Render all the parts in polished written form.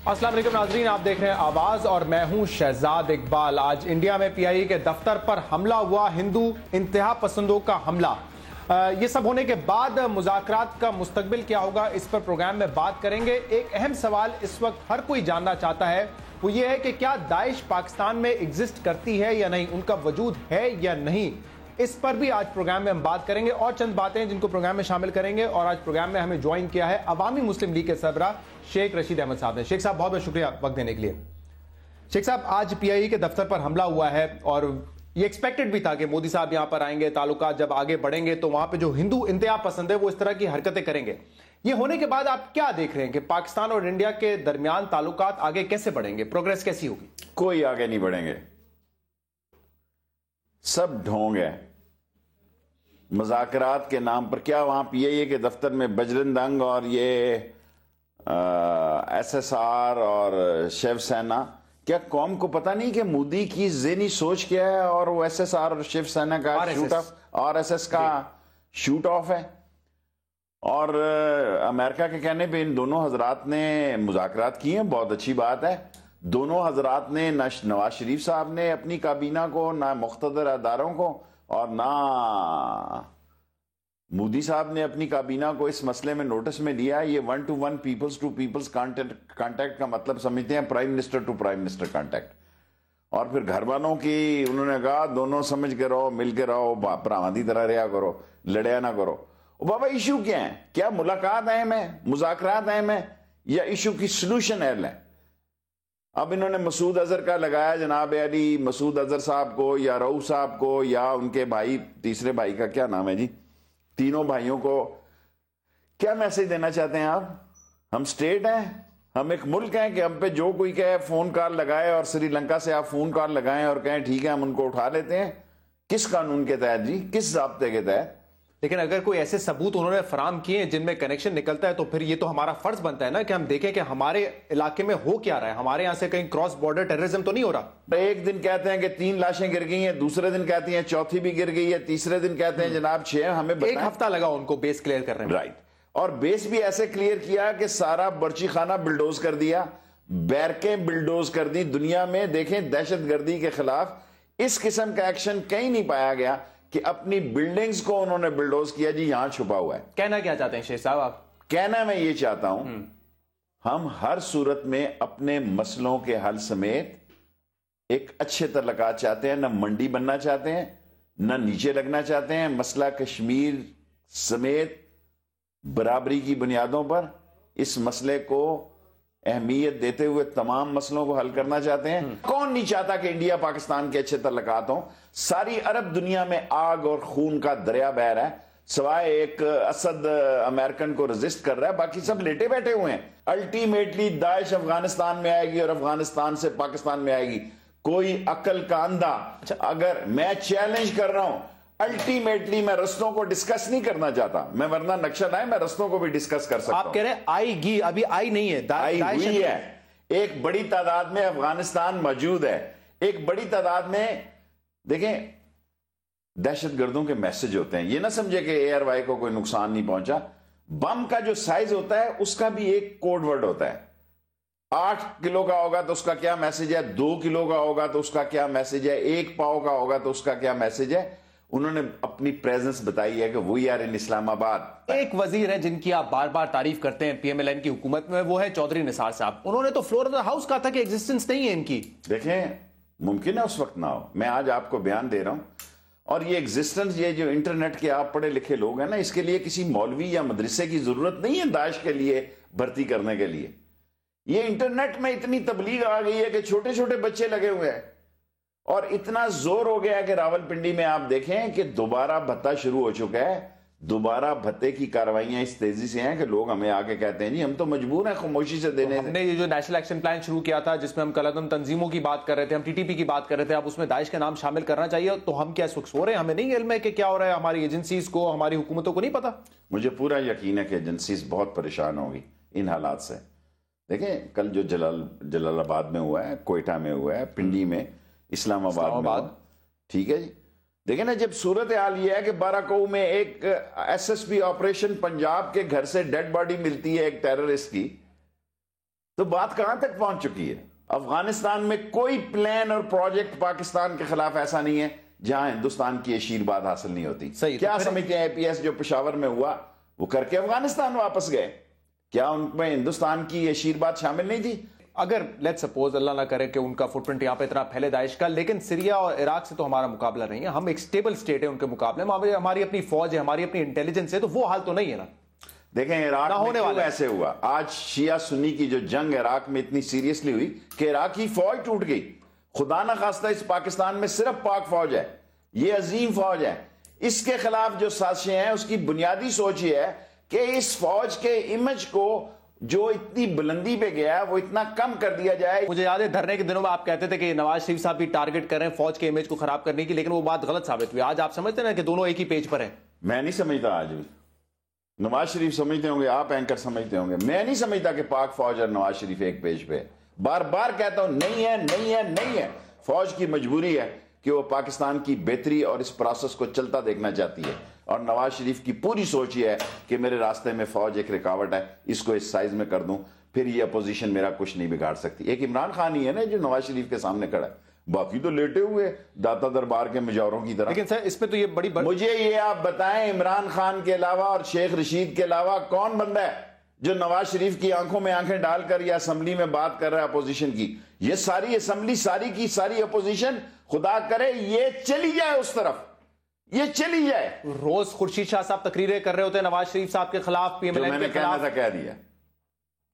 السلام علیکم ناظرین، آپ دیکھ رہے ہیں آواز اور میں ہوں شہزاد اقبال۔ آج انڈیا میں پی آئی اے کے دفتر پر حملہ ہوا، ہندو انتہا پسندوں کا حملہ۔ یہ سب ہونے کے بعد مذاکرات کا مستقبل کیا ہوگا، اس پر پروگرام میں بات کریں گے۔ ایک اہم سوال اس وقت ہر کوئی جاننا چاہتا ہے، وہ یہ ہے کہ کیا داعش پاکستان میں ایگزسٹ کرتی ہے یا نہیں، ان کا وجود ہے یا نہیں، اس پر بھی آج پروگرام میں ہم بات کریں گے۔ اور چند باتیں ہیں جن کو پروگرام میں شامل کریں گے۔ اور آج پروگرام میں ہمیں جوائن کیا ہے عوامی مسلم لیگ کے سربراہ شیخ رشید احمد صاحب نے۔ شیخ صاحب بہت بہت شکریہ وقت دینے کے لیے۔ شیخ صاحب، آج پی آئی اے کے دفتر پر حملہ ہوا ہے اور یہ ایکسپیکٹڈ بھی تھا کہ مودی صاحب یہاں پر آئیں گے، تعلقات جب آگے بڑھیں گے تو وہاں پہ جو ہندو انتہا پسند ہے وہ اس طرح کی حرکتیں کریں گے۔ یہ ہونے کے بعد آپ کیا دیکھ رہے ہیں کہ پاکستان اور انڈیا کے درمیان تعلقات آگے کیسے بڑھیں گے، پروگریس کیسی ہوگی؟ کوئی آگے نہیں بڑھیں گے، سب ڈھونگ ہے۔ مذاکرات کے نام پر کیا وہاں پی آئی اے کے دفتر میں بجرنگ دنگ اور یہ ایس ایس آر اور شیو سینا، کیا قوم کو پتہ نہیں کہ مودی کی ذہنی سوچ کیا ہے؟ اور وہ ایس ایس آر اور شیو سینا کا shoot of, R S S کا شوٹ آف ہے۔ اور امریکہ کے کہنے پہ ان دونوں حضرات نے مذاکرات کی ہیں، بہت اچھی بات ہے۔ دونوں حضرات نے نہ نواز شریف صاحب نے اپنی کابینہ کو، نہ مقتدر اداروں کو، اور نہ مودی صاحب نے اپنی کابینہ کو اس مسئلے میں نوٹس میں لیا۔ یہ 1 to 1 peoples to peoples contact کا مطلب سمجھتے ہیں prime minister to prime minister contact. اور پھر گھر والوں کی انہوں نے کہا دونوں سمجھ کے رہو، مل کے رہو، پراوندی طرح رہا کرو، لڑیا نہ کرو۔ بابا ایشو کیا ہے؟ کیا ملاقات اہم ہے، مذاکرات اہم ہے، یا ایشو کی سلوشن اہم ہے؟ اب انہوں نے مسعود اظہر کا لگایا، جناب علی مسعود اظہر صاحب کو یا رؤوف صاحب کو یا ان کے بھائی، تیسرے بھائی کا کیا نام ہے جی، تینوں بھائیوں کو کیا میسج دینا چاہتے ہیں آپ؟ ہم سٹیٹ ہیں، ہم ایک ملک ہیں کہ ہم پہ جو کوئی کہے فون کال لگائے، اور سری لنکا سے آپ فون کال لگائیں اور کہیں ٹھیک ہے ہم ان کو اٹھا لیتے ہیں؟ کس قانون کے تحت جی، کس ضابطے کے تحت؟ لیکن اگر کوئی ایسے ثبوت انہوں نے فراہم کیے ہیں جن میں کنیکشن نکلتا ہے تو پھر یہ تو ہمارا فرض بنتا ہے نا کہ ہم دیکھیں کہ ہمارے علاقے میں ہو کیا رہا ہے، ہمارے یہاں سے کہیں کراس بارڈر ٹیررزم تو نہیں ہو رہا۔ ایک دن کہتے ہیں کہ 3 لاشیں گر گئی ہیں، دوسرے دن کہتے ہیں چوتھی بھی گر گئی ہے، تیسرے دن کہتے ہیں جناب 6۔ ہمیں ایک ہفتہ لگا ان کو بیس کلیئر کرنے میں، رائٹ۔ اور بیس بھی ایسے کلیئر کیا کہ سارا برچی خانہ بلڈوز کر دیا، بیرکیں بلڈوز کر دی۔ دنیا میں دیکھیں دہشت گردی کے خلاف اس قسم کا ایکشن کہیں نہیں پایا گیا کہ اپنی بلڈنگز کو انہوں نے بلڈوز کیا جی یہاں چھپا ہوا ہے۔ کہنا کیا چاہتے ہیں شیخ صاحب آپ؟ کہنا میں یہ چاہتا ہوں ہم ہر صورت میں اپنے مسئلوں کے حل سمیت ایک اچھے تعلقات چاہتے ہیں، نہ منڈی بننا چاہتے ہیں، نہ نیچے لگنا چاہتے ہیں۔ مسئلہ کشمیر سمیت برابری کی بنیادوں پر اس مسئلے کو اہمیت دیتے ہوئے تمام مسئلوں کو حل کرنا چاہتے ہیں۔ کون نہیں چاہتا کہ انڈیا پاکستان کے اچھے تعلقات ہوں؟ ساری عرب دنیا میں آگ اور خون کا دریا بہہ رہا ہے، سوائے ایک اسد امریکن کو رزسٹ کر رہا ہے، باقی سب لیٹے بیٹھے ہوئے ہیں۔ الٹیمیٹلی داعش افغانستان میں آئے گی اور افغانستان سے پاکستان میں آئے گی۔ کوئی عقل کا اندھا، اگر میں چیلنج کر رہا ہوں، الٹیمیٹلی میں رستوں کو ڈسکس نہیں کرنا چاہتا، میں ورنہ نقشہ لائے میں رستوں کو بھی ڈسکس کر سکتا ہوں۔ آپ کہہ رہے ہیں آئی گی، ابھی آئی نہیں ہے، آئی ہوئی ہے۔ ایک بڑی تعداد میں افغانستان موجود ہے، ایک بڑی تعداد میں دیکھیں دہشت گردوں کے میسج ہوتے ہیں۔ یہ نہ سمجھے کہ اے آر وائی کو کوئی نقصان نہیں پہنچا۔ بم کا جو سائز ہوتا ہے اس کا بھی ایک کوڈ ورڈ ہوتا ہے۔ 8 کلو کا ہوگا تو اس کا کیا میسج ہے، 2 کلو کا ہوگا تو اس کا کیا میسج ہے، 1 پاؤ کا ہوگا تو اس کا کیا میسج ہے۔ انہوں نے اپنی پریزنس بتائی ہے کہ وی آر ان اسلام آباد۔ ایک وزیر ہے جن کی آپ بار بار تعریف کرتے ہیں پی ایم ایل این کی حکومت میں، وہ ہے چودھری نثار صاحب۔ انہوں نے تو فلور آف دا ہاؤس کہا تھا کہ ایگزسٹنس نہیں ہے ان کی۔ دیکھیں ممکن ہے اس وقت نہ ہو، میں آج آپ کو بیان دے رہا ہوں۔ اور یہ ایگزسٹنس، یہ جو انٹرنیٹ کے آپ پڑھے لکھے لوگ ہیں نا، اس کے لیے کسی مولوی یا مدرسے کی ضرورت نہیں ہے داعش کے لیے بھرتی کرنے کے لیے۔ یہ انٹرنیٹ میں اتنی تبلیغ آ گئی ہے کہ چھوٹے چھوٹے بچے لگے ہوئے ہیں، اور اتنا زور ہو گیا ہے کہ راول پنڈی میں آپ دیکھیں کہ دوبارہ بھتہ شروع ہو چکا ہے۔ دوبارہ بھتے کی کارروائیاں اس تیزی سے ہیں کہ لوگ ہمیں آگے کہتے ہیں جی ہم تو مجبور ہیں خاموشی سے دینے۔ ہم نے یہ جو نیشنل ایکشن پلان شروع کیا تھا جس میں ہم کالعدم تنظیموں کی بات کر رہے تھے، ہم ٹی ٹی پی کی بات کر رہے تھے، اب اس میں داعش کے نام شامل کرنا چاہیے، تو ہم کیا اس وقت سو رہے ہیں؟ ہمیں نہیں علم ہے کہ کیا ہو رہا ہے، ہماری ایجنسیز کو، ہماری حکومتوں کو نہیں پتا؟ مجھے پورا یقین ہے کہ ایجنسیز بہت پریشان ہوگی ان حالات سے۔ دیکھیں کل جو جلال آباد میں ہوا ہے، کوئٹہ میں ہوا ہے، پنڈی میں، اسلام آباد میں، ٹھیک ہے جی۔ دیکھیں نا جب صورتحال یہ ہے کہ باراکو میں ایک S S P operation Punjab کے گھر سے ڈیڈ باڈی ملتی ہے ایک ٹیررسٹ کی، تو بات کہاں تک پہنچ چکی ہے؟ افغانستان میں کوئی پلان اور پروجیکٹ پاکستان کے خلاف ایسا نہیں ہے جہاں ہندوستان کی آشیرواد حاصل نہیں ہوتی. کیا سمجھتے ہیں اے پی ایس جو پشاور میں ہوا وہ کر کے افغانستان واپس گئے؟ کیا ان میں ہندوستان کی آشیرواد شامل نہیں تھی؟ اگر لیٹ سپوز اللہ نہ کرے کہ ان کا فٹ پرنٹ یہاں پہ اتنا پھیلے داعش کا، لیکن سیریا اور عراق سے تو ہمارا مقابلہ نہیں ہے. ہم ایک سٹیبل سٹیٹ ہے ان کے مقابلے میں، ہماری اپنی فوج ہے، ہماری اپنی انٹیلیجنس ہے، تو وہ حال تو نہیں ہے نا. دیکھیں عراق میں کیوں ایسے ہوا؟ آج شیعہ سنی کی جو جنگ عراق میں اتنی سیریسلی ہوئی کہ عراق کی فوج ٹوٹ گئی. خدا نہ خواستہ اس پاکستان میں صرف پاک فوج ہے، یہ عظیم فوج ہے. اس کے خلاف جو سازشیں ہیں اس کی بنیادی سوچ یہ ہے کہ اس فوج کے امیج کو جو اتنی بلندی پہ گیا ہے وہ اتنا کم کر دیا جائے. مجھے یاد ہے دھرنے کے دنوں میں آپ کہتے تھے کہ نواز شریف صاحب بھی ٹارگٹ کر رہے ہیں فوج کے امیج کو خراب کرنے کی، لیکن وہ بات غلط ثابت ہوئی. آج آپ سمجھتے ہیں نا کہ دونوں ایک ہی پیج پر ہیں؟ میں نہیں سمجھتا. آج بھی نواز شریف سمجھتے ہوں گے، آپ اینکر سمجھتے ہوں گے، میں نہیں سمجھتا کہ پاک فوج اور نواز شریف ایک پیج پہ. بار بار کہتا ہوں نہیں ہے، نہیں ہے، نہیں ہے. فوج کی مجبوری ہے کہ وہ پاکستان کی بہتری اور اس پروسیس کو چلتا دیکھنا چاہتی ہے، اور نواز شریف کی پوری سوچ یہ ہے کہ میرے راستے میں فوج ایک رکاوٹ ہے، اس کو اس سائز میں کر دوں، پھر یہ اپوزیشن میرا کچھ نہیں بگاڑ سکتی. ایک عمران خان ہی ہے نا جو نواز شریف کے سامنے کھڑا ہے، باقی تو لیٹے ہوئے داتا دربار کے مجاوروں کی طرح. لیکن سر اس پہ تو یہ مجھے یہ آپ بتائیں عمران خان کے علاوہ اور شیخ رشید کے علاوہ کون بندہ ہے جو نواز شریف کی آنکھوں میں آنکھیں ڈال کر یا اسمبلی میں بات کر رہا ہے اپوزیشن کی؟ یہ ساری اسمبلی، ساری کی ساری اپوزیشن خدا کرے یہ چلی جائے اس طرف، یہ چلی جائے. روز خورشید شاہ صاحب تقریریں کر رہے ہوتے ہیں نواز شریف صاحب کے خلاف، پی ایم ایل این کے خلاف. میں نے کہہ دیا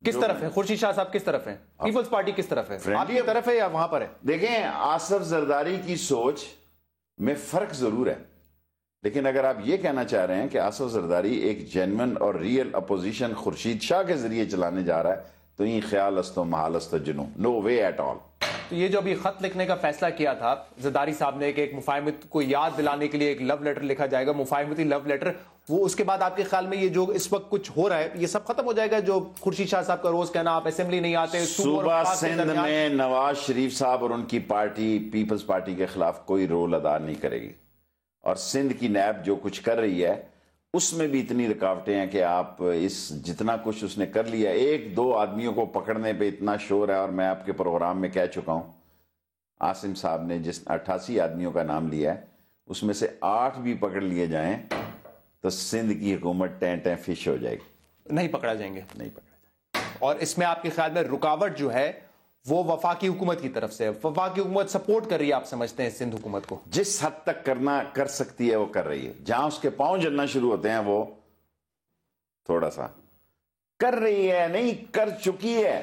کس طرف ہے خورشید شاہ صاحب؟ کس طرف ہے پیپلز پارٹی؟ کس طرف ہے؟ آپ کی طرف ہے یا وہاں پر ہے؟ دیکھیں آصف زرداری کی سوچ میں فرق ضرور ہے، لیکن اگر آپ یہ کہنا چاہ رہے ہیں کہ آصف زرداری ایک جینون اور ریئل اپوزیشن خورشید شاہ کے ذریعے چلانے جا رہا ہے تو یہ خیال است و محال است و جنو، نو وے ایٹ آل. تو یہ جو ابھی خط لکھنے کا فیصلہ کیا تھا زرداری صاحب نے کہ ایک مفاہمت کو یاد دلانے کے لیے ایک لو لیٹر لکھا جائے گا، مفاہمتی لو لیٹر، وہ اس کے بعد آپ کے خیال میں یہ جو اس وقت کچھ ہو رہا ہے یہ سب ختم ہو جائے گا؟ جو خورشید شاہ صاحب کا روز کہنا آپ اسمبلی نہیں آتے، صوبہ سندھ میں نواز شریف صاحب اور ان کی پارٹی پیپلز پارٹی کے خلاف کوئی رول ادا نہیں کرے گی، اور سندھ کی نیب جو کچھ کر رہی ہے اس میں بھی اتنی رکاوٹیں ہیں کہ آپ اس جتنا کچھ اس نے کر لیا، ایک دو آدمیوں کو پکڑنے پہ اتنا شور ہے. اور میں آپ کے پروگرام میں کہہ چکا ہوں عاصم صاحب نے جس 88 آدمیوں کا نام لیا ہے اس میں سے 8 بھی پکڑ لیے جائیں تو سندھ کی حکومت ٹین ٹین فش ہو جائے گی. نہیں پکڑا جائیں گے؟ نہیں پکڑا جائے گا. اور اس میں آپ کے خیال میں رکاوٹ جو ہے وہ وفاقی حکومت کی طرف سے؟ وفاقی حکومت سپورٹ کر رہی ہے آپ سمجھتے ہیں سندھ حکومت کو؟ جس حد تک کر سکتی ہے وہ کر رہی ہے. جہاں اس کے پاؤں جلنا شروع ہوتے ہیں وہ تھوڑا سا کر رہی ہے، نہیں کر چکی ہے،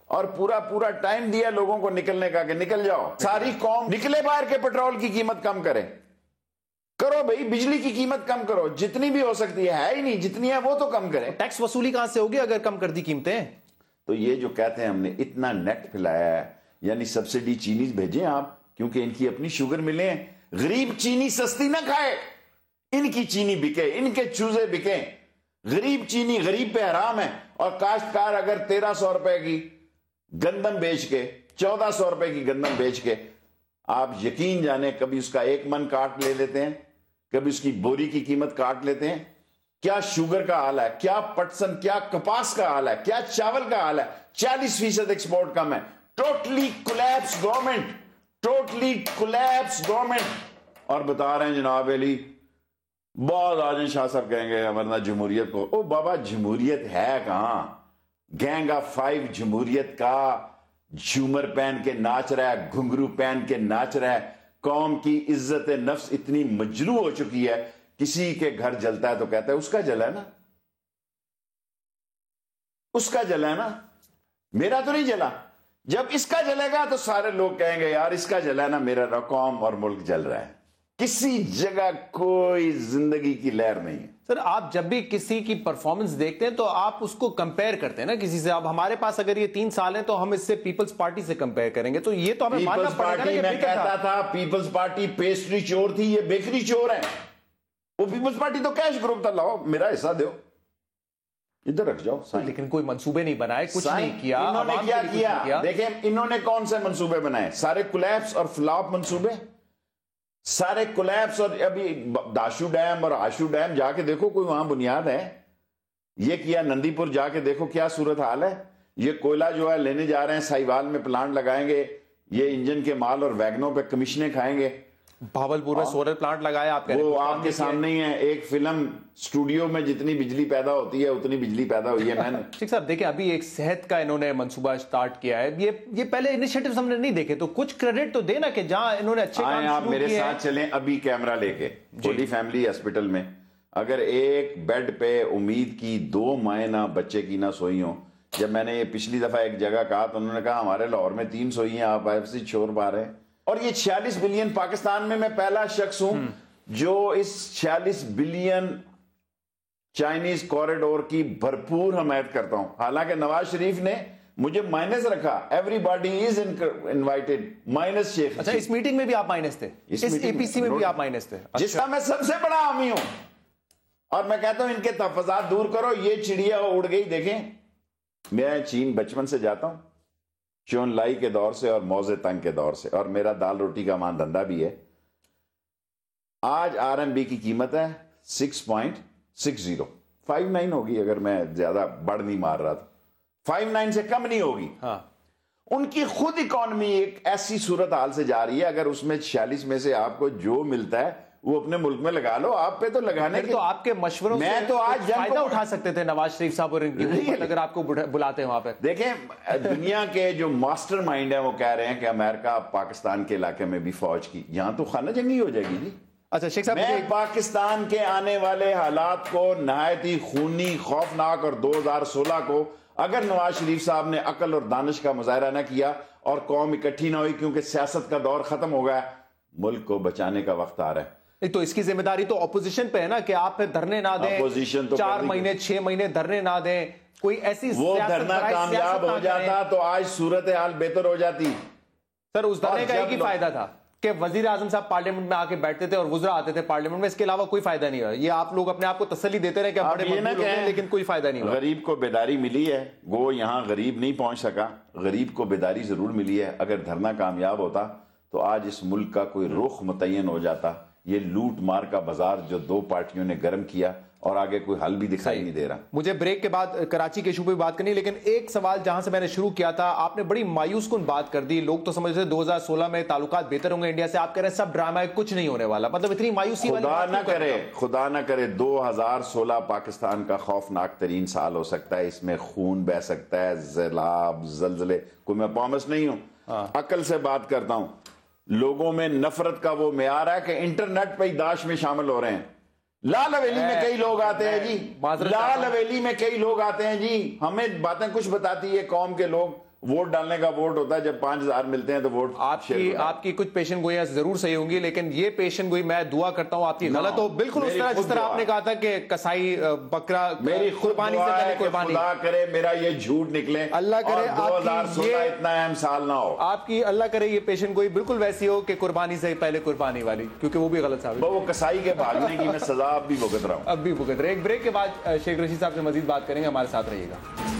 اور پورا ٹائم دیا لوگوں کو نکلنے کا کہ نکل جاؤ. ساری قوم نکلے باہر کے پیٹرول کی قیمت کم کرے، کرو بھائی، بجلی کی قیمت کم کرو جتنی بھی ہو سکتی ہے ہی نہیں، جتنی ہے وہ تو کم کرے. ٹیکس وصولی کہاں سے ہوگی اگر کم کر دی قیمتیں؟ تو یہ جو کہتے ہیں ہم نے اتنا نیٹ پھیلایا ہے، یعنی سبسڈی چینی بھیجیں آپ، کیونکہ ان کی اپنی شوگر ملیں ہیں. غریب چینی سستی نہ کھائے، ان کی چینی بکے، ان کے چوزے بکیں. غریب چینی غریب پہ حرام ہے. اور کاشتکار اگر 1300 روپے کی گندم بیچ کے، 1400 روپے کی گندم بیچ کے، آپ یقین جانے کبھی اس کا 1 من کاٹ لے لیتے ہیں، کبھی اس کی بوری کی قیمت کاٹ لیتے ہیں. کیا شوگر کا حال ہے، کیا پٹسن، کیا کپاس کا حال ہے، کیا چاول کا حال ہے. 40% ایکسپورٹ کم ہے. Totally collapse government, totally collapse government. اور بتا رہے ہیں جناب علی بعض آجن شاہ صاحب کہیں گے ورنہ جمہوریت کو، او بابا جمہوریت ہے کہاں؟ گینگ آف 5 جمہوریت کا جھومر پہن کے ناچ رہا ہے، گھنگرو پہن کے ناچ رہا ہے. قوم کی عزت نفس اتنی مجروح ہو چکی ہے، کسی کے گھر جلتا ہے تو کہتا ہے اس کا جلا ہے نا، اس کا جلا ہے نا، میرا تو نہیں جلا. جب اس کا جلے گا تو سارے لوگ کہیں گے یار اس کا جلا ہے نا، میرا قوم اور ملک جل رہا ہے. کسی جگہ کوئی زندگی کی لہر نہیں ہے. سر آپ جب بھی کسی کی پرفارمنس دیکھتے ہیں تو آپ اس کو کمپیئر کرتے ہیں نا کسی سے. اب ہمارے پاس اگر یہ 3 سال ہیں تو ہم اس سے پیپلز پارٹی سے کمپیئر کریں گے، تو یہ تو ہمیں ماننا پڑے گا کہ میں کہتا تھا پیپلز پارٹی پیسٹری چور تھی، یہ بیکری چور ہے. وہ پیپلز پارٹی تو کیش گروپ تھا، لاؤ میرا حصہ دو، ادھر رکھ جاؤ. لیکن کوئی منصوبے نہیں بنائے، کچھ نہیں کیا. انہوں نے کیا کیا؟ دیکھیں انہوں نے کون سے منصوبے بنائے؟ سارے کولیپس اور فلاپ منصوبے، سارے کولیپس. اور ابھی داشو ڈیم اور آشو ڈیم جا کے دیکھو کوئی وہاں بنیاد ہے؟ یہ کیا نندی پور جا کے دیکھو کیا صورت حال ہے. یہ کوئلہ جو ہے لینے جا رہے ہیں ساہیوال میں پلانٹ لگائیں گے, یہ انجن کے مال اور ویگنوں پہ کمیشنیں کھائیں گے. بھاولپور میں سولر پلانٹ لگایا آپ وہ آپ کے سامنے ہی ہے, ایک فلم اسٹوڈیو میں جتنی بجلی پیدا ہوتی ہے اتنی بجلی پیدا ہوئی ہے. میں نے شیخ صاحب دیکھیں ابھی ایک صحت کا انہوں نے منصوبہ سٹارٹ کیا ہے, یہ پہلے انیشیٹیوز ہم نے نہیں دیکھے, تو کچھ کریڈٹ تو دینا کہ جہاں انہوں نے اچھے کام شروع کیے ہیں. آپ میرے ساتھ چلیں ابھی کیمرہ لے کے ہولی فیملی ہاسپٹل میں, اگر ایک بیڈ پہ امید کی 2 مائیں نہ بچے کی نہ سوئی ہوں. جب میں نے یہ پچھلی دفعہ ایک جگہ کہا تو انہوں نے کہا ہمارے لاہور میں 3 سوئی ہیں, آپ ایسے شور پا رہے ہیں. اور یہ 46 بلین پاکستان میں پہلا شخص ہوں جو اس 46 بلین چائنیز کوریڈور کی بھرپور حمایت کرتا ہوں. حالانکہ نواز شریف نے مجھے مائنس رکھا, every body is invited minus شیخ. اچھا اس میٹنگ میں بھی آپ مائنس تھے, اس اے پی سی میں بھی آپ مائنس تھے, جس کا میں سب سے بڑا حامی ہوں. اور میں کہتا ہوں ان کے تحفظات دور کرو. یہ چڑیا اڑ گئی. دیکھیں میں چین بچپن سے جاتا ہوں, چون لائی کے دور سے اور موزے تنگ کے دور سے, اور میرا دال روٹی کا مان دھندا بھی ہے. آج RMB کی قیمت ہے 6.60, 59 ہوگی اگر میں زیادہ بڑھ نہیں مار رہا تو, 59 سے کم نہیں ہوگی. ہاں ان کی خود اکانومی ایک ایسی صورتحال سے جا رہی ہے, اگر اس میں 46 میں سے آپ کو جو ملتا ہے وہ اپنے ملک میں لگا لو. آپ پہ تو لگانے تو آپ کے مشوروں میں تو آج فائدہ اٹھا سکتے تھے نواز شریف صاحب اور ان کی, اگر آپ کو بلاتے ہیں وہاں پہ. دیکھیں دنیا کے جو ماسٹر مائنڈ ہیں وہ کہہ رہے ہیں کہ امریکہ پاکستان کے علاقے میں بھی فوج کی, یہاں تو خانہ جنگی ہو جائے گی جی. اچھا شیخ صاحب میں پاکستان کے آنے والے حالات کو نہایت ہی خونی, خوفناک, اور 2016 کو اگر نواز شریف صاحب نے عقل اور دانش کا مظاہرہ نہ کیا اور قوم اکٹھی نہ ہوئی, کیونکہ سیاست کا دور ختم ہو گیا, ملک کو بچانے کا وقت آ رہا ہے. تو اس کی ذمہ داری تو اپوزیشن پہ ہے نا کہ آپ پہ دھرنے نہ دیں, 4 مہینے 6 مہینے دھرنے نہ دیں, کوئی ایسی وہ دھرنا کامیاب ہو جاتا تو آج صورتحال بہتر ہو جاتی. سر اس دھرنے کا ایک ہی فائدہ تھا کہ وزیر اعظم صاحب پارلیمنٹ میں آ کے بیٹھتے تھے اور وزراء آتے تھے پارلیمنٹ میں, اس کے علاوہ کوئی فائدہ نہیں ہوا. یہ آپ لوگ اپنے آپ کو تسلی دیتے رہے کہ بڑے مقبول ہو گئے, لیکن کوئی فائدہ نہیں ہوا. غریب کو بیداری ملی ہے, وہ یہاں غریب نہیں پہنچ سکا, غریب کو بیداری ضرور ملی ہے. اگر دھرنا کامیاب ہوتا تو آج اس ملک کا کوئی رخ متعین ہو جاتا. یہ لوٹ مار کا بازار جو 2 پارٹیوں نے گرم کیا اور آگے کوئی حل بھی دکھائی نہیں دے رہا. مجھے بریک کے بعد کراچی کے ایشو پہ بات کرنی, لیکن ایک سوال جہاں سے میں نے شروع کیا تھا, آپ نے بڑی مایوس کن بات کر دی. لوگ تو سمجھ رہے 2016 میں تعلقات بہتر ہوں گے انڈیا سے, آپ کہہ رہے ہیں سب ڈرامہ ہے, کچھ نہیں ہونے والا. مطلب اتنی مایوسی والی خدا نہ کرے 2016 پاکستان کا خوفناک ترین سال ہو سکتا ہے. اس میں خون بہ سکتا ہے, سیلاب, زلزلے. کوئی میں پرومس نہیں ہوں, عقل سے بات کرتا ہوں. لوگوں میں نفرت کا وہ معیار ہے کہ انٹرنیٹ پہ ہی داعش میں شامل ہو رہے ہیں. لال حویلی میں کئی لوگ آتے ہیں جی, لال حویلی میں کئی لوگ آتے ہیں جی, ہمیں باتیں کچھ بتاتی ہے. قوم کے لوگ ووٹ ڈالنے کا ووٹ ہوتا ہے, جب 5000 ملتے ہیں تو ووٹ. آپ کی کچھ پیشن گوئیاں ضرور صحیح ہوں گی, لیکن یہ پیشن گوئی میں دعا کرتا ہوں آپ کی غلط ہو, بالکل اس طرح جس طرح آپ نے کہا تھا کہ کسائی بکرا میری قربانی سے پہلے قربانی. خدا کرے میرا یہ جھوٹ نکلے, اللہ کرے 2016 اتنا اہم سال نہ ہو. آپ کی اللہ کرے یہ پیشن گوئی بالکل ویسی ہو کہ قربانی سے پہلے قربانی والی, کیونکہ وہ بھی غلط ثابت. وہ کسائی کے بھاگنے کی میں سزا اب بھی بھگت رہا ہوں. اب بھی بھگت رہے. ایک بریک کے بعد شیخ رشید صاحب سے مزید بات کریں گے, ہمارے ساتھ رہیے گا.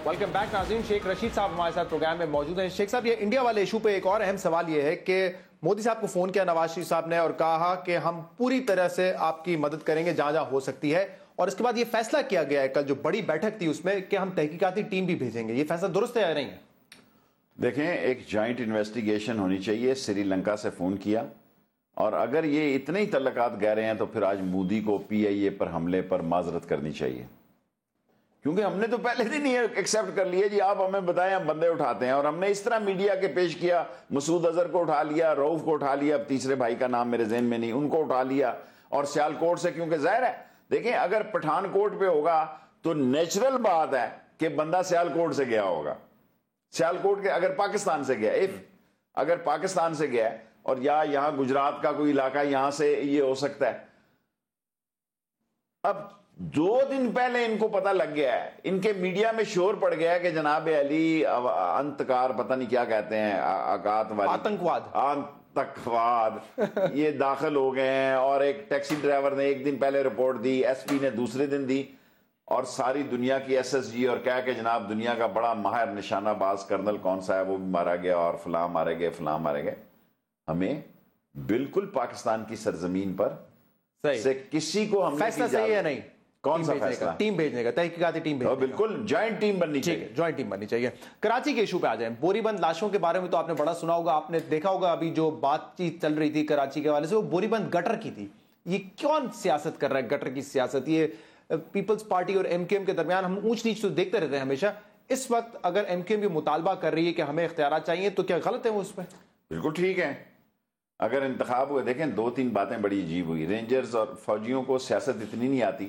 ویلکم بیک ناظرین, شیخ رشید صاحب ہمارے ساتھ پروگرام میں موجود ہیں. شیخ صاحب یہ انڈیا والے ایشو پہ ایک اور اہم سوال یہ ہے کہ مودی صاحب کو فون کیا نواز شریف صاحب نے اور کہا کہ ہم پوری طرح سے آپ کی مدد کریں گے جہاں جہاں ہو سکتی ہے, اور اس کے بعد یہ فیصلہ کیا گیا ہے کل جو بڑی بیٹھک تھی اس میں کہ ہم تحقیقاتی ٹیم بھی بھیجیں گے. یہ فیصلہ درست ہے یا نہیں ہے؟ دیکھیں ایک جوائنٹ انویسٹیگیشن ہونی چاہیے. سری لنکا سے فون کیا, اور اگر یہ اتنے ہی تعلقات گہرے ہیں تو پھر آج مودی کو PIA پر حملے پر معذرت کرنی چاہیے, کیونکہ ہم نے تو پہلے دن ہی ایکسیپٹ کر لیا جی, آپ ہمیں بتائیں ہم بندے اٹھاتے ہیں. اور ہم نے اس طرح میڈیا کے پیش کیا, مسعود اظہر کو اٹھا لیا, رؤف کو اٹھا لیا, اب تیسرے بھائی کا نام میرے ذہن میں نہیں, ان کو اٹھا لیا, اور سیالکوٹ سے, کیونکہ ظاہر ہے دیکھیں اگر پٹھان کوٹ پہ ہوگا تو نیچرل بات ہے کہ بندہ سیالکوٹ سے گیا ہوگا. سیالکوٹ کے اگر پاکستان سے گیا, اگر پاکستان سے گیا اور یا یہاں گجرات کا کوئی علاقہ, یہاں سے یہ ہو سکتا ہے. اب 2 دن پہلے ان کو پتہ لگ گیا ہے, ان کے میڈیا میں شور پڑ گیا ہے کہ جناب علی انتکار پتہ نہیں کیا کہتے ہیں, آتنکواد یہ داخل ہو گئے ہیں. اور ایک ٹیکسی ڈرائیور نے ایک دن پہلے رپورٹ دی, SP نے دوسرے دن دی, اور ساری دنیا کی ایس ایس جی اور کہا کہ جناب دنیا کا بڑا ماہر نشانہ باز کرنل کون سا ہے وہ بھی مارا گیا اور فلاں مارے گئے فلاں مارے گئے. ہمیں بالکل پاکستان کی سرزمین پر سے کسی کو ہم فیصلہ صحیح ہے نہیں کون سا فیصلہ ٹیم بھیجنے کا تحقیقاتی ٹیم بھیجنے کا بالکل جوائنٹ ٹیم بننی چاہیے جوائنٹ ٹیم بننی چاہیے. کراچی کے ایشو پہ آ جائیں. بوری بند لاشوں کے بارے میں تو آپ نے بڑا سنا ہوگا, آپ نے دیکھا ہوگا ابھی جو بات چیت چل رہی تھی کراچی کے حوالے سے وہ بوری بند گٹر کی تھی. یہ کون سیاست کر رہا ہے گٹر کی سیاست؟ یہ پیپلز پارٹی اور ایم کیو ایم کے درمیان ہم اونچ نیچ تو دیکھتے رہتے ہیں ہمیشہ. اس وقت اگر ایم کیو ایم یہ مطالبہ کر رہی ہے کہ ہمیں اختیارات چاہیے تو کیا غلط ہے وہ اس پہ؟ بالکل ٹھیک ہے. اگر انتخاب ہوئے دیکھیں 2-3 باتیں بڑی عجیب ہوئی. رینجرز اور فوجیوں کو سیاست اتنی نہیں آتی,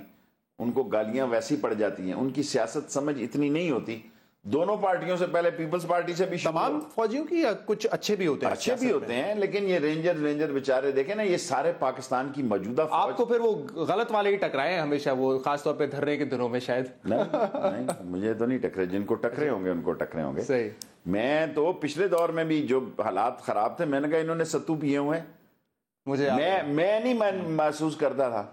ان کو گالیاں ویسی پڑ جاتی ہیں, ان کی سیاست سمجھ اتنی نہیں ہوتی. دونوں پارٹیوں سے پہلے پیپلز پارٹی سے بھی تمام فوجیوں کی یا کچھ اچھے بھی ہوتے ہیں؟ اچھے بھی ہوتے ہیں, لیکن یہ رینجر بیچارے دیکھیں نا, یہ سارے پاکستان کی موجودہ فوج آپ کو پھر وہ غلط والے ہی ٹکرائے ہیں ہمیشہ, وہ خاص طور پہ دھرنے کے دنوں میں شاید. نہیں مجھے تو نہیں ٹکرے, جن کو ٹکرے ہوں گے ان کو ٹکرے ہوں گے. صحیح. میں تو پچھلے دور میں بھی جو حالات خراب تھے میں نے کہا انہوں نے ستو پیے ہوئے ہیں. میں نہیں محسوس کرتا تھا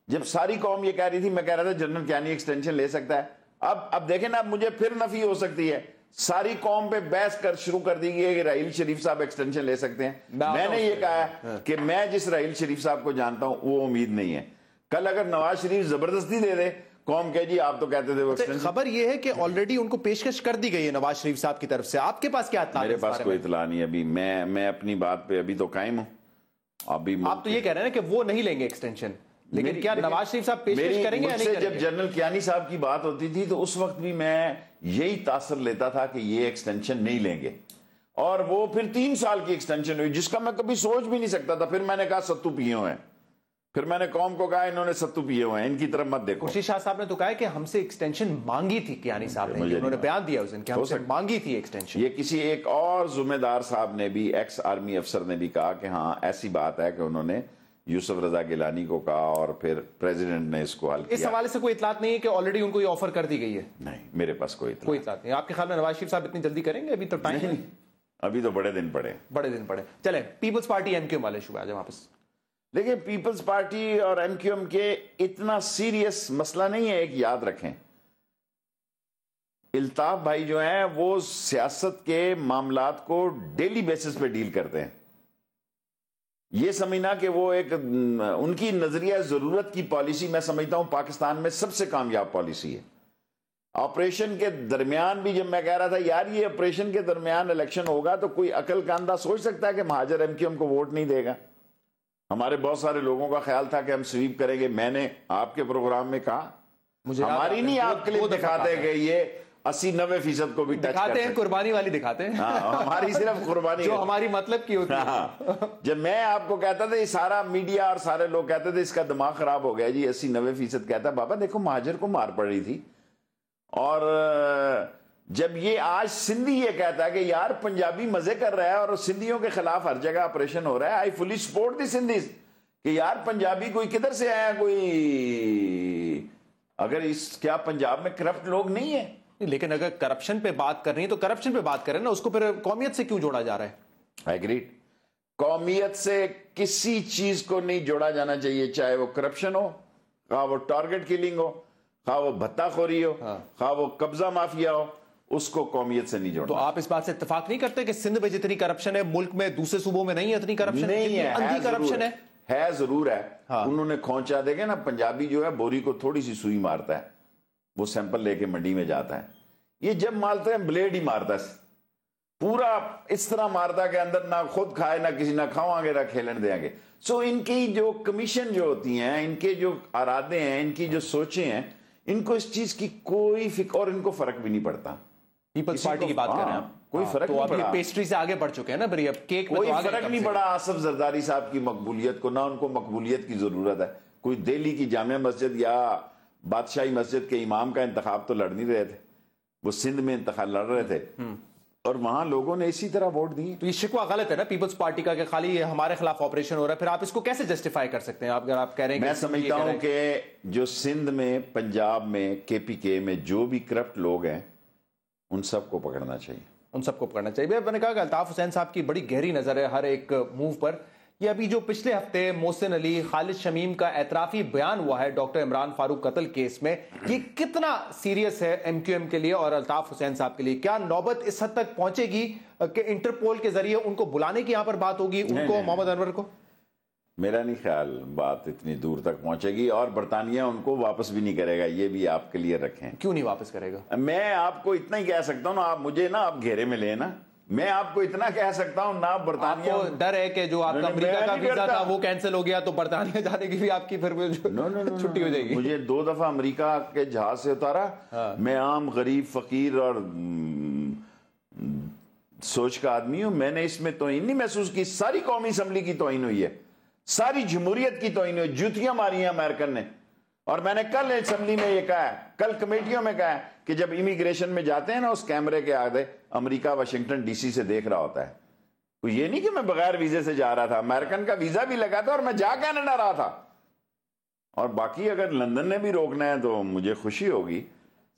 جب ساری قوم یہ کہہ رہی تھی, میں کہہ رہا تھا جنرل کیانی ایکسٹینشن لے سکتا ہے. اب دیکھیں نا, اب مجھے پھر نفی ہو سکتی ہے. ساری قوم پہ بحث شروع کر دی گئی کہ راحیل شریف صاحب ایکسٹینشن لے سکتے ہیں. میں نے یہ کہا ہے کہ میں جس راحیل شریف صاحب کو جانتا ہوں وہ امید نہیں ہے. کل اگر نواز شریف زبردستی دے دے, قوم کہے جی آپ تو کہتے تھے وہ ایکسٹینشن. خبر یہ ہے کہ آلریڈی ان کو پیشکش کر دی گئی ہے نواز شریف صاحب کی طرف سے. آپ کے پاس کیا اطلاع ہے؟ میرے پاس کوئی اطلاع نہیں ابھی. میں اپنی بات پہ ابھی تو قائم ہوں. ابھی آپ تو یہ کہہ رہے ہیں کہ وہ نہیں لیں گے ایکسٹینشن, لیکن کیا نواز شریف صاحب پیشکش کریں گے یا نہیں کریں گے؟ جب جنرل کیانی صاحب کی بات ہوتی تھی تو اس وقت بھی میں یہی تاثر لیتا تھا کہ یہ ایکسٹینشن نہیں لیں گے, اور وہ پھر 3 سال کی ایکسٹینشن ہوئی جس کا میں کبھی سوچ بھی نہیں سکتا تھا. پھر میں نے کہا ستو پیے ہوئے ہیں, پھر میں نے قوم کو کہا انہوں نے ستو پیے ہوئے ہیں, ان کی طرف مت دیکھو. خورشید شاہ صاحب نے تو کہا کہ ہم سے ایکسٹینشن مانگی تھی کیانی صاحب نے, انہوں نے بیان دیا اس دن کہ ہم سے مانگی تھی ایکسٹینشن. یہ کسی ایک اور ذمہ دار صاحب نے بھی, ایکس آرمی افسر نے بھی کہا کہ ہاں ایسی بات ہے کہ انہوں نے یوسف رضا گیلانی کو کہا اور پھر پریزیڈنٹ نے اس کو حل کیا. اس حوالے سے کوئی اطلاعات نہیں ہے کہ آلریڈی ان کو یہ آفر کر دی گئی ہے؟ نہیں میرے پاس کوئی اطلاعات نہیں. آپ کے خیال میں نواز شریف صاحب اتنی جلدی کریں گے؟ ابھی تو ٹائم نہیں, ابھی تو بڑے دن پڑے. چلیں پیپلز پارٹی ایم کیو ایم والے شعبے آ جائیں واپس. دیکھیں پیپلز پارٹی اور ایم کیو ایم کے اتنا سیریس مسئلہ نہیں ہے. ایک یاد رکھیں, الطاف بھائی جو ہیں وہ سیاست کے معاملات کو ڈیلی بیسس پہ ڈیل کرتے ہیں. یہ سمجھنا کہ وہ ایک ان کی نظریہ ضرورت کی پالیسی میں سمجھتا ہوں پاکستان میں سب سے کامیاب پالیسی ہے. آپریشن کے درمیان بھی جب میں کہہ رہا تھا یار یہ آپریشن کے درمیان الیکشن ہوگا تو کوئی عقل کا اندھا سوچ سکتا ہے کہ مہاجر ایم کیو ایم کو ووٹ نہیں دے گا. ہمارے بہت سارے لوگوں کا خیال تھا کہ ہم سویپ کریں گے. میں نے آپ کے پروگرام میں کہا ہماری نہیں, آپ کلپ دکھاتے کہ یہ 80-90% کو بھی ٹچ دکھاتے ہیں, قربانی والی دکھاتے ہیں. ہماری صرف قربانی جو ہماری مطلب کی ہوتی ہے. جب میں آپ کو کہتا تھا یہ سارا میڈیا اور سارے لوگ کہتے تھے اس کا دماغ خراب ہو گیا جی 80-90% کہتا ہے, بابا دیکھو مہاجر کو مار پڑ رہی تھی. اور جب یہ آج سندھی یہ کہتا ہے کہ یار پنجابی مزے کر رہا ہے اور سندھیوں کے خلاف ہر جگہ آپریشن ہو رہا ہے, آئی فلی سپورٹ دی سندھیز کہ یار پنجابی کوئی کدھر سے آیا, کوئی اگر کیا پنجاب میں کرپٹ لوگ نہیں ہیں؟ لیکن اگر کرپشن پہ بات کر رہی ہیں تو کرپشن پہ بات کریں نا, اس کو پھر قومیت سے کیوں جوڑا جا رہا ہے؟ ایگریڈ, قومیت سے کسی چیز کو نہیں جوڑا جانا چاہیے, چاہے وہ کرپشن ہو, خواہ وہ ٹارگٹ کلنگ ہو, خواہ وہ بھتہ خوری ہو, خواہ وہ قبضہ مافیا ہو, اس کو قومیت سے نہیں جوڑنا. تو آپ اس بات سے اتفاق نہیں کرتے کہ سندھ میں جتنی کرپشن ہے ملک میں دوسرے صوبوں میں نہیں ہے اتنی کرپشن؟ نہیں ہے, اندھی کرپشن ہے ضرور ہے. انہوں نے کھونچا, دیکھیں نا پنجابی جو ہے بوری کو تھوڑی سی سوئی مارتا ہے, وہ سیمپل لے کے منڈی میں جاتا ہے. یہ جب مارتا ہے بلیڈ ہی مارتا ہے, پورا اس طرح مارتا ہے کہ اندر نہ خود کھائے نہ کسی نہ کھاؤں گے نہ کھیلنے دیں گے. سو ان کی جو کمیشن جو ہوتی ہیں, ان کے جو ارادے ہیں, ان کی جو سوچیں ہیں, ان کو اس چیز کی کوئی فکر, اور ان کو فرق بھی نہیں پڑتا. پیپلز پارٹی کی بات کر رہے ہیں آپ, کوئی فرق نہیں پڑا. پیسٹری سے آگے بڑھ چکے ہیں نا بھئی, اب کیک کوئی فرق نہیں پڑا آصف زرداری صاحب کی مقبولیت کو, نہ ان کو مقبولیت کی ضرورت ہے. کوئی دہلی کی جامع مسجد یا بادشاہی مسجد کے امام کا انتخاب تو لڑ نہیں رہے تھے, وہ سندھ میں انتخاب لڑ رہے تھے اور وہاں لوگوں نے اسی طرح ووٹ دیے. تو یہ شکوہ غلط ہے نا پیپلز پارٹی کا کہ خالی یہ ہمارے خلاف آپریشن ہو رہا ہے, پھر آپ اس کو کیسے جسٹیفائی کر سکتے ہیں؟ اگر آپ کہہ رہے ہیں, میں سمجھتا ہوں کہ جو سندھ میں, پنجاب میں, کے پی کے میں جو بھی کرپٹ لوگ ہیں ان سب کو پکڑنا چاہیے, ان سب کو پکڑنا چاہیے. میں نے کہا کہ الطاف حسین صاحب کی بڑی گہری نظر ہے ہر ایک موو پر, یہ ابھی جو پچھلے ہفتے محسن علی خالد شمیم کا اعترافی بیان ہوا ہے ڈاکٹر عمران فاروق قتل کیس میں، یہ کتنا سیریس ہے ایم کیو ایم کے لیے اور الطاف حسین صاحب کے لیے؟ کیا نوبت اس حد تک پہنچے گی کہ انٹرپول کے ذریعے ان کو بلانے کی یہاں پر بات ہوگی، ان کو محمد انور کو؟ میرا نہیں خیال بات اتنی دور تک پہنچے گی، اور برطانیہ ان کو واپس بھی نہیں کرے گا، یہ بھی آپ کلیئر رکھیں۔ کیوں نہیں واپس کرے گا؟ میں آپ کو اتنا ہی کہہ سکتا ہوں نا، آپ مجھے نا آپ گھیرے میں لیں نا، میں آپ کو اتنا کہہ سکتا ہوں نا، برطانیہ آپ کو ڈر ہے کہ جو آپ کا امریکہ کا ویزا تھا وہ کینسل ہو گیا تو برطانیہ جانے کی بھی آپ کی پھر چھٹی ہو جائے گی؟ مجھے 2 دفعہ امریکہ کے جہاز سے اتارا، میں عام غریب فقیر اور سوچ کا آدمی ہوں، میں نے اس میں توہین نہیں محسوس کی۔ ساری قومی اسمبلی کی توہین ہوئی ہے، ساری جمہوریت کی توہین ہوئی، جوتیاں ماری ہیں امریکن نے۔ اور میں نے کل اسمبلی میں یہ کہا ہے، کل کمیٹیوں میں کہا ہے کہ جب امیگریشن میں جاتے ہیں نا، اس کیمرے کے آگے امریکہ واشنگٹن ڈی سی سے دیکھ رہا ہوتا ہے، تو یہ نہیں کہ میں بغیر ویزے سے جا رہا تھا، امریکن کا ویزا بھی لگا تھا اور میں جا کینیڈا رہا تھا۔ اور باقی اگر لندن نے بھی روکنا ہے تو مجھے خوشی ہوگی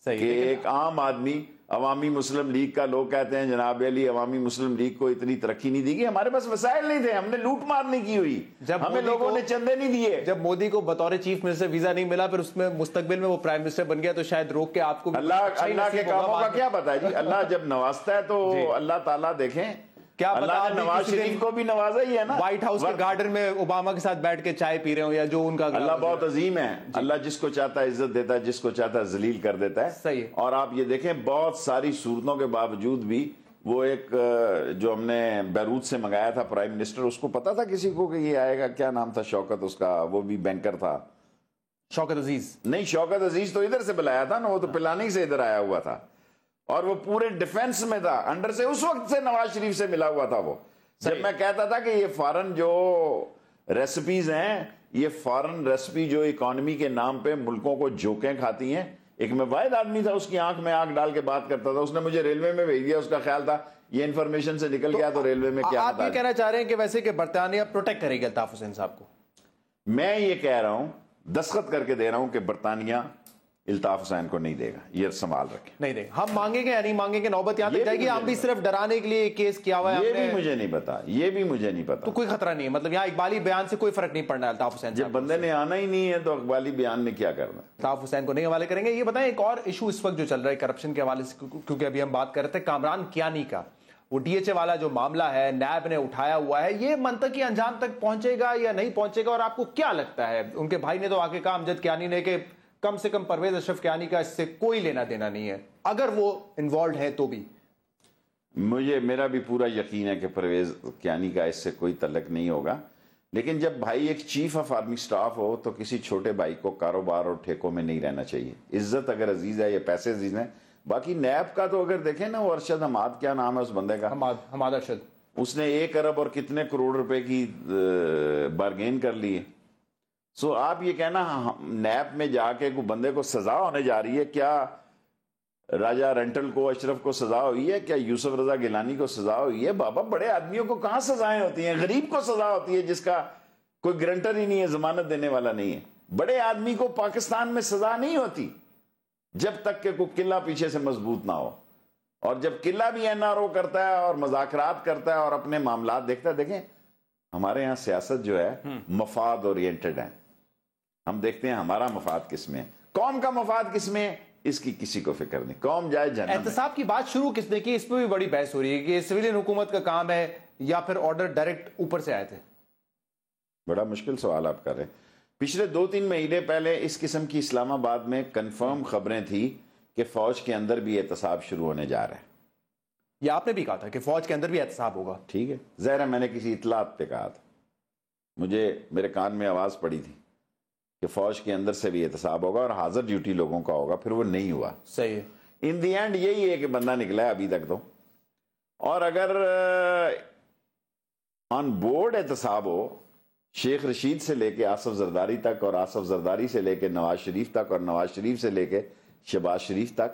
کہ ایک عام آدمی، عوامی مسلم لیگ کا لوگ کہتے ہیں جناب علی عوامی مسلم لیگ کو اتنی ترقی نہیں دی گئی، ہمارے پاس وسائل نہیں تھے، ہم نے لوٹ مار نہیں کی ہوئی، ہمیں لوگوں نے چندے نہیں دیے۔ جب مودی کو بطور چیف منسٹر ویزا نہیں ملا، پھر اس میں مستقبل میں وہ پرائم منسٹر بن گیا تو شاید روک کے آپ کو اللہ کے کاموں کا کیا پتا ہے جی، اللہ جب نوازتا ہے تو اللہ تعالیٰ دیکھیں، کیا اللہ نے نواز شریف کو بھی نوازا ہی ہے نا، وائٹ ہاؤس کے گارڈن میں اوباما کے ساتھ بیٹھ کے چائے پی رہے ہوں، یا جو ان کا اللہ بہت عظیم ہے، اللہ جس کو چاہتا ہے عزت دیتا ہے، جس کو چاہتا ہے ذلیل کر دیتا ہے۔ صحیح۔ اور آپ یہ دیکھیں بہت ساری صورتوں کے باوجود بھی وہ ایک جو ہم نے بیروت سے منگایا تھا پرائم منسٹر، اس کو پتا تھا کسی کو کہ یہ آئے گا؟ کیا نام تھا شوکت اس کا، وہ بھی بینکر تھا، شوکت عزیز؟ نہیں، شوکت عزیز تو ادھر سے بلایا تھا نا، وہ تو پلاننگ سے ادھر آیا ہوا تھا، اور وہ پورے ڈیفنس میں تھا، انڈر سے اس وقت سے نواز شریف سے ملا ہوا تھا وہ۔ جب میں کہتا تھا کہ یہ فارن جو ریسپیز ہیں، یہ فارن ریسپی جو اکانومی کے نام پہ ملکوں کو جوکیں کھاتی ہیں، ایک میں واحد آدمی تھا اس کی آنکھ میں آنکھ ڈال کے بات کرتا تھا، اس نے مجھے ریلوے میں بھیج دیا، اس کا خیال تھا یہ انفارمیشن سے نکل گیا تو ریلوے میں کیا۔ آپ یہ کہنا چاہ رہے ہیں کہ ویسے کہ برطانیہ پروٹیکٹ کرے گی الطاف حسین صاحب کو؟ میں یہ کہہ رہا ہوں، دستخط کر کے دے رہا ہوں کہ برطانیہ الطاف حسین کو نہیں دے گا، یہ سنبھال رکھیں۔ نہیں دے گا، ہم مانگیں گے یا نہیں مانگیں گے، نوبت یہاں تک جائے گی؟ ہم بھی صرف ڈرانے کے لیے کیس کیا ہوا ہے، یہ بھی مجھے نہیں پتا، یہ بھی مجھے نہیں پتا، تو کوئی خطرہ نہیں ہے، مطلب یہاں اقبالی بیان سے کوئی فرق نہیں پڑنا ہے الطاف حسین؟ جب بندے نے آنا ہی نہیں ہے تو اقبالی بیان نے کیا کرنا؟ الطاف حسین کو نہیں حوالے کریں گے۔ یہ بتائیں ایک اور ایشو اس وقت جو چل رہا ہے کرپشن کے حوالے سے، کیونکہ ابھی ہم بات کر رہے تھے کامران کیانی کا، وہ ڈی ایچ اے والا جو معاملہ ہے نیب نے اٹھایا ہوا ہے، یہ منطقی انجام تک پہنچے گا یا نہیں پہنچے گا؟ اور آپ کو کیا لگتا ہے؟ ان کے بھائی نے تو آگے کہا امجد کیانی نے کہ کم سے کم پرویز اشرف کیانی کا اس سے کوئی لینا دینا نہیں ہے، اگر وہ انوالوڈ ہے تو بھی۔ میرا بھی پورا یقین ہے کہ پرویز کیانی کا اس سے کوئی تعلق نہیں ہوگا، لیکن جب بھائی ایک چیف آف آرمی سٹاف ہو تو کسی چھوٹے بھائی کو کاروبار اور ٹھیکوں میں نہیں رہنا چاہیے۔ عزت اگر عزیز ہے یا پیسے عزیز ہیں۔ باقی نیب کا تو اگر دیکھیں نا، وہ ارشد حماد، کیا نام ہے اس بندے کا، حماد ارشد، اس نے 1 ارب اور کتنے کروڑ روپے کی بارگین کر لی ہے۔ سو آپ یہ کہنا نیب میں جا کے کوئی بندے کو سزا ہونے جا رہی ہے، کیا راجہ رینٹل کو، اشرف کو سزا ہوئی ہے؟ کیا یوسف رضا گیلانی کو سزا ہوئی ہے؟ بابا بڑے آدمیوں کو کہاں سزائیں ہوتی ہیں؟ غریب کو سزا ہوتی ہے جس کا کوئی گرنٹر ہی نہیں ہے، ضمانت دینے والا نہیں ہے۔ بڑے آدمی کو پاکستان میں سزا نہیں ہوتی جب تک کہ کوئی قلعہ پیچھے سے مضبوط نہ ہو، اور جب قلعہ بھی این آر او کرتا ہے اور مذاکرات کرتا ہے اور اپنے معاملات دیکھتا ہے۔ دیکھیں ہمارے ہاں سیاست جو ہے مفاد اورینٹڈ ہے، ہم دیکھتے ہیں ہمارا مفاد کس میں ہے، قوم کا مفاد کس میں ہے، اس کی کسی کو فکر نہیں، قوم جائے جہنم۔ احتساب کی بات شروع کس نے کی؟ اس پہ بھی بڑی بحث ہو رہی ہے کہ سویلین حکومت کا کام ہے یا پھر آرڈر ڈائریکٹ اوپر سے آئے تھے۔ بڑا مشکل سوال آپ کر رہے ہیں۔ پچھلے 2-3 مہینے پہلے اس قسم کی اسلام آباد میں کنفرم خبریں تھیں کہ فوج کے اندر بھی احتساب شروع ہونے جا رہا ہے۔ یہ آپ نے بھی کہا تھا کہ فوج کے اندر بھی احتساب ہوگا؟ ٹھیک ہے، ظاہر ہے میں نے کسی اطلاعات پہ کہا تھا، مجھے میرے کان میں آواز پڑی تھی کہ فوج کے اندر سے بھی احتساب ہوگا اور حاضر ڈیوٹی لوگوں کا ہوگا، پھر وہ نہیں ہوا۔ صحیح ہے، ان دی اینڈ یہی ہے کہ بندہ نکلا ہے ابھی تک تو۔ اور اگر آن بورڈ احتساب ہو، شیخ رشید سے لے کے آصف زرداری تک، اور آصف زرداری سے لے کے نواز شریف تک، اور نواز شریف سے لے کے شہباز شریف تک،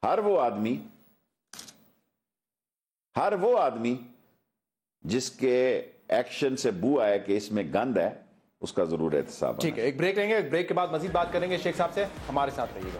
ہر وہ آدمی جس کے ایکشن سے بو آئے کہ اس میں گند ہے، اس کا ضرور احتساب۔ ٹھیک ہے، ایک بریک لیں گے، ایک بریک کے بعد مزید بات کریں گے شیخ صاحب سے، ہمارے ساتھ رہیے گا۔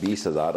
20,000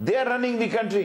they are running the country।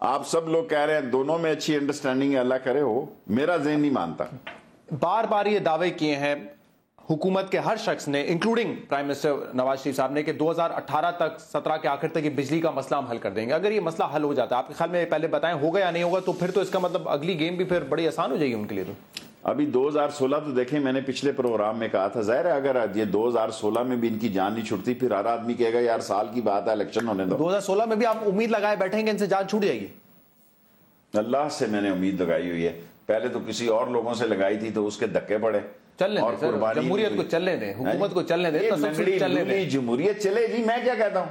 آپ سب لوگ کہہ رہے ہیں دونوں میں اچھی انڈرسٹینڈنگ ہے، اللہ کرے ہو، میرا ذہن نہیں مانتا. بار بار یہ دعوے کیے ہیں حکومت کے ہر شخص نے، including prime minister Nawaz Sharif صاحب نے، کہ 2018 تک 17 کے آخر تک یہ بجلی کا مسئلہ ہم حل کر دیں گے. اگر یہ مسئلہ حل ہو جاتا ہے آپ کے خیال میں، پہلے بتائیں ہوگا یا نہیں ہوگا، تو پھر تو اس کا مطلب اگلی گیم بھی پھر بڑی آسان ہو جائے گی ان کے لیے. تو ابھی 2016 تو دیکھیں، میں نے پچھلے پروگرام میں کہا تھا، ظاہر ہے اگر یہ 2016 میں بھی ان کی جان نہیں چھوٹتی، پھر ہر آدمی کہے گا یار سال کی بات ہے الیکشن ہونے دو. 2016 میں بھی آپ امید لگائے بیٹھیں گے ان سے جان چھوٹ جائے گی؟ اللہ سے میں نے امید لگائی ہوئی ہے، پہلے تو کسی اور لوگوں سے لگائی تھی تو اس کے دھکے پڑے. چلنے دیں، جمہوریت کو چلنے دیں، حکومت کو چلنے دیں، تسلسل چلنے دیں. جمہوریت چلے جی، میں کیا کہتا ہوں،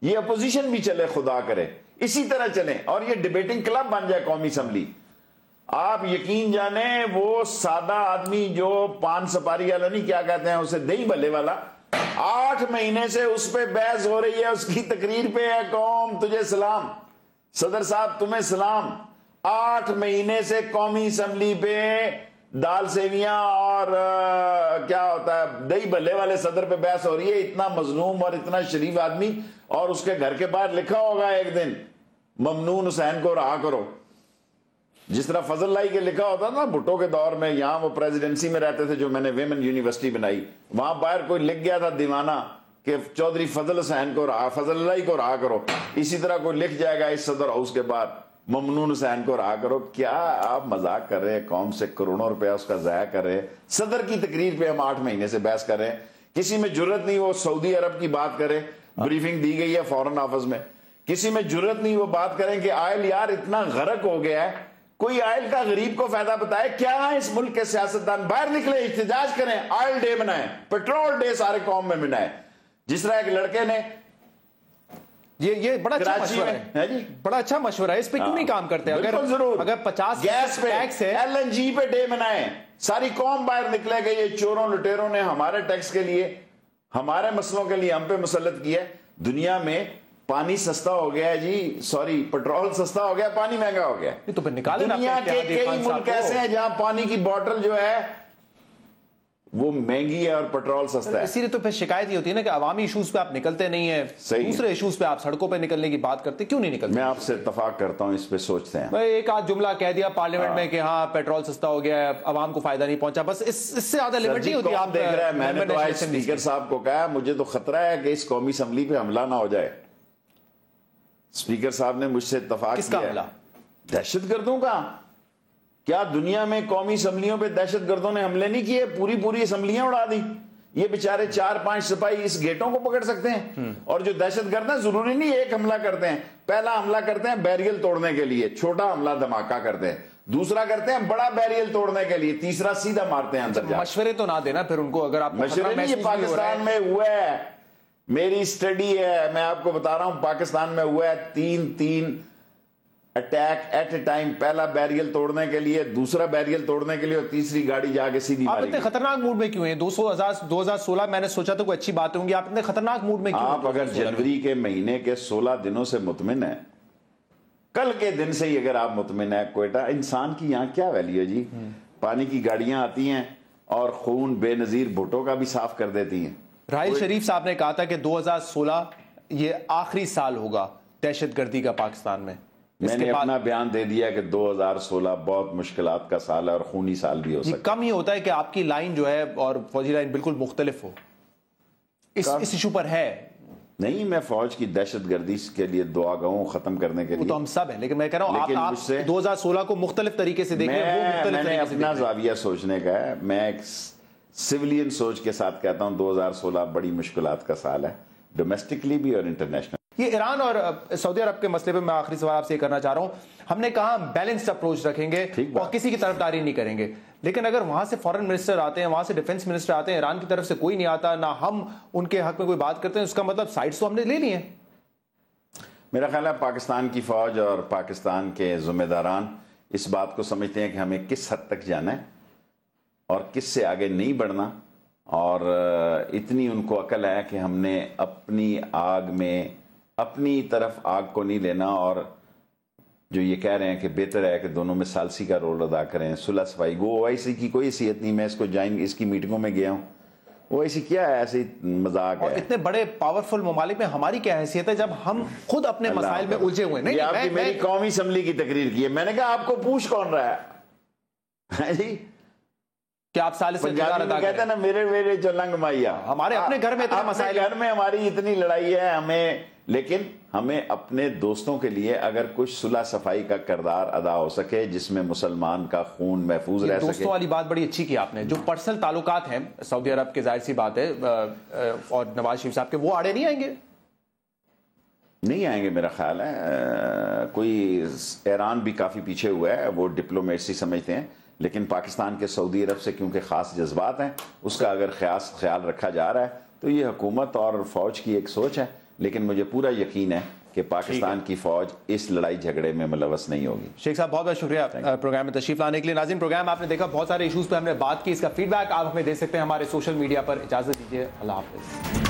یہ اپوزیشن بھی چلے، خدا کرے اسی طرح چلیں، اور یہ ڈیبیٹنگ کلب بن جائے قومی اسمبلی. آپ یقین جانیں وہ سادہ آدمی جو پان سپاری والا نہیں، کیا کہتے ہیں اسے، دہی بھلے والا، 8 مہینے سے اس پہ بحث ہو رہی ہے، اس کی تقریر پہ ہے قوم تجھے سلام، صدر صاحب تمہیں سلام. 8 مہینے سے قومی اسمبلی پہ دال سیویاں اور کیا ہوتا ہے دہی بھلے والے صدر پہ بحث ہو رہی ہے. اتنا مظلوم اور اتنا شریف آدمی، اور اس کے گھر کے باہر لکھا ہوگا ایک دن ممنون حسین کو رہا کرو، جس طرح فضل اللہ کے لکھا ہوتا نا بھٹو کے دور میں. یہاں وہ پریزیڈنسی میں رہتے تھے جو میں نے ویمن یونیورسٹی بنائی، وہاں باہر کوئی لکھ گیا تھا دیوانہ کہ چودھری فضل حسین کو رہا، فضل اللہ کو رہا کرو. اسی طرح کوئی لکھ جائے گا اس صدر ہاؤس کے بعد ممنون حسین کو رہا کرو. کیا آپ مذاق کر رہے ہیں؟ قوم سے کروڑوں روپیہ اس کا ضائع کر رہے ہیں. صدر کی تقریر پہ ہم 8 مہینے سے بحث کر رہے ہیں. کسی میں جرت نہیں وہ سعودی عرب کی بات کرے، بریفنگ دی گئی ہے فورن آفس میں. کسی میں جرت نہیں وہ بات کریں کہ آئل یار اتنا غرق ہو گیا ہے، کوئی آئل کا غریب کو فائدہ بتائے. کیا اس ملک کے سیاستدان باہر نکلے، احتجاج کریں، آئل ڈے منائیں، پیٹرول ڈے سارے قوم میں منائیں. جس طرح ایک لڑکے نے یہ بڑا اچھا مشورہ ہے جی، بڑا اچھا مشورہ ہے. اس پہ کیوں نہیں کام کرتے؟ اگر 50 گیس پہ، ٹیکس ہے، ایل این جی پہ ڈے منائیں، ساری قوم باہر نکلے گئی. یہ چوروں لٹیروں نے ہمارے ٹیکس کے لیے، ہمارے مسئلوں کے لیے ہم پہ مسلط کیا. دنیا میں پانی سستا ہو گیا ہے جی، سوری پیٹرول سستا ہو گیا، پانی مہنگا ہو گیا. تو پھر نکالیں. دنیا کے کئی ملک ایسے ہیں جہاں پانی کی بوتل جو ہے وہ مہنگی ہے اور پیٹرول سستا ہے. اسی لیے تو پھر شکایت یہ ہوتی ہے نا کہ عوامی ایشوز پہ آپ نکلتے نہیں ہیں، دوسرے ایشوز پہ آپ سڑکوں پہ نکلنے کی بات کرتے. کیوں نہیں نکلتے؟ میں آپ سے اتفاق کرتا ہوں، اس پہ سوچتے ہیں. ایک آدھ جملہ کہہ دیا پارلیمنٹ میں کہ ہاں پیٹرول سستا ہو گیا ہے، عوام کو فائدہ نہیں پہنچا، بس اس سے زیادہ لمٹ نہیں ہوتی. آپ دیکھ رہے ہیں، میں نے تو آج اسپیکر صاحب کو کہا مجھے تو خطرہ ہے کہ اس قومی اسمبلی پہ حملہ نہ ہو جائے. اسپیکر صاحب نے مجھ سے اتفاق کس کا حملہ؟ دہشت گردوں کا. کیا دنیا میں قومی اسمبلیوں پہ دہشت گردوں نے حملے نہیں کیے؟ پوری اسمبلیاں اڑا دی. یہ بیچارے 4-5 سپاہی اس گیٹوں کو پکڑ سکتے ہیں. اور جو دہشت گرد ہیں ضروری نہیں ایک حملہ کرتے ہیں. پہلا حملہ کرتے ہیں بیریل توڑنے کے لیے، چھوٹا حملہ دھماکہ کرتے ہیں. دوسرا کرتے ہیں بڑا بیریل توڑنے کے لیے، تیسرا سیدھا مارتے ہیں اندر جا. مشورے تو نہ دینا پھر ان کو. اگر آپ مشورے نہیں، یہ پاکستان میں ہوا ہے، میری اسٹڈی ہے، میں آپ کو بتا رہا ہوں. پاکستان میں ہوا ہے 3 اٹیک ایٹ اے ٹائم. پہلا بیریل توڑنے کے لیے، دوسرا بیریل توڑنے کے لیے، اور تیسری گاڑی جا کے سیدھی ماری. آپ اتنے خطرناک موڈ میں کیوں ہیں؟ 2016 میں نے سوچا تو کوئی اچھی بات ہوں گی، آپ اتنے خطرناک موڈ میں کیوں؟ آپ اگر جنوری کے مہینے کے 16 دنوں سے مطمئن ہیں، کل کے دن سے ہی اگر آپ مطمئن ہیں، کوئٹہ انسان کی یہاں کیا ویلیو ہے جی؟ پانی کی گاڑیاں آتی ہیں اور خون بے نظیر بھٹو کا بھی صاف کر دیتی ہیں. راحیل شریف صاحب نے کہا تھا کہ 2016 یہ آخری سال ہوگا دہشت گردی کا پاکستان میں. میں نے اپنا بیان دے دیا کہ 2016 بہت مشکلات کا سال ہے اور خونی سال بھی ہو سکتا ہے. کم ہی ہوتا ہے کہ آپ کی لائن جو ہے اور فوجی لائن بالکل مختلف ہو اس ایشو پر ہے. نہیں، میں فوج کی دہشت گردی کے لیے دعا گاؤں ختم کرنے کے لیے. وہ تو ہم سب ہیں، لیکن میں کہہ رہا ہوں آپ 2016 کو مختلف طریقے سے دیکھیں. میں نے اپنا زاویہ سوچنے کا ہے. میں ایک سویلین سوچ کے ساتھ کہتا ہوں 2016 بڑی مشکلات کا سال ہے، ڈومیسٹکلی بھی اور انٹرنیشنل. یہ ایران اور سعودی عرب کے مسئلے پہ میں آخری سوال آپ سے یہ کرنا چاہ رہا ہوں. ہم نے کہا بیلنسڈ اپروچ رکھیں گے اور کسی کی طرفداری نہیں کریں گے، لیکن اگر وہاں سے فارن منسٹر آتے ہیں، وہاں سے ڈیفنس منسٹر آتے ہیں، ایران کی طرف سے کوئی نہیں آتا، نہ ہم ان کے حق میں کوئی بات کرتے ہیں، اس کا مطلب سائڈز تو ہم نے لے لی ہیں. میرا خیال ہے پاکستان کی فوج اور پاکستان کے ذمہ داران اس بات کو سمجھتے ہیں کہ ہمیں کس حد تک جانا ہے اور کس سے آگے نہیں بڑھنا. اور اتنی ان کو عقل ہے کہ ہم نے اپنی آگ میں اپنی طرف آگ کو نہیں لینا. اور جو یہ کہہ رہے ہیں کہ بہتر ہے کہ دونوں میں ثالثی کا رول ادا کریں، صلح صفائی. وہ OIC کی کوئی حیثیت نہیں. میں اس کی میٹنگوں میں گیا ہوں، وہ ایسی کیا ہے، ایسی مذاق ہے. اتنے بڑے پاورفل ممالک میں ہماری کیا حیثیت ہے جب ہم خود اپنے مسائل میں الجھے ہوئے ہیں؟ نہیں، آپ کی میری قومی اسمبلی کی تقریر کی ہے، میں نے کہا آپ کو پوچھ کون رہا ہے جی؟ کہ آپ سال سے کہتے ہیں نا میرے جو لنگ مائیا، ہمارے اپنے گھر میں اتنے مسائل، گھر میں ہماری اتنی لڑائی ہے ہمیں، لیکن ہمیں اپنے دوستوں کے لیے اگر کچھ صلح صفائی کا کردار ادا ہو سکے جس میں مسلمان کا خون محفوظ رہ سکے. دوستوں والی بات بڑی اچھی کی آپ نے. جو پرسنل تعلقات ہیں سعودی عرب کے، ظاہر سی بات ہے، اور نواز شریف صاحب کے، وہ آڑے نہیں آئیں گے؟ نہیں آئیں گے میرا خیال ہے. کوئی ایران بھی کافی پیچھے ہوا ہے، وہ ڈپلومیسی سمجھتے ہیں، لیکن پاکستان کے سعودی عرب سے کیونکہ خاص جذبات ہیں، اس کا اگر خیال رکھا جا رہا ہے تو یہ حکومت اور فوج کی ایک سوچ ہے. لیکن مجھے پورا یقین ہے کہ پاکستان کی فوج اس لڑائی جھگڑے میں ملوث نہیں ہوگی. شیخ صاحب بہت بہت شکریہ پروگرام میں تشریف لانے کے لیے. ناظرین، پروگرام آپ نے دیکھا، بہت سارے ایشوز پہ ہم نے بات کی. اس کا فیڈ بیک آپ ہمیں دے سکتے ہیں ہمارے سوشل میڈیا پر. اجازت دیجیے، اللہ حافظ.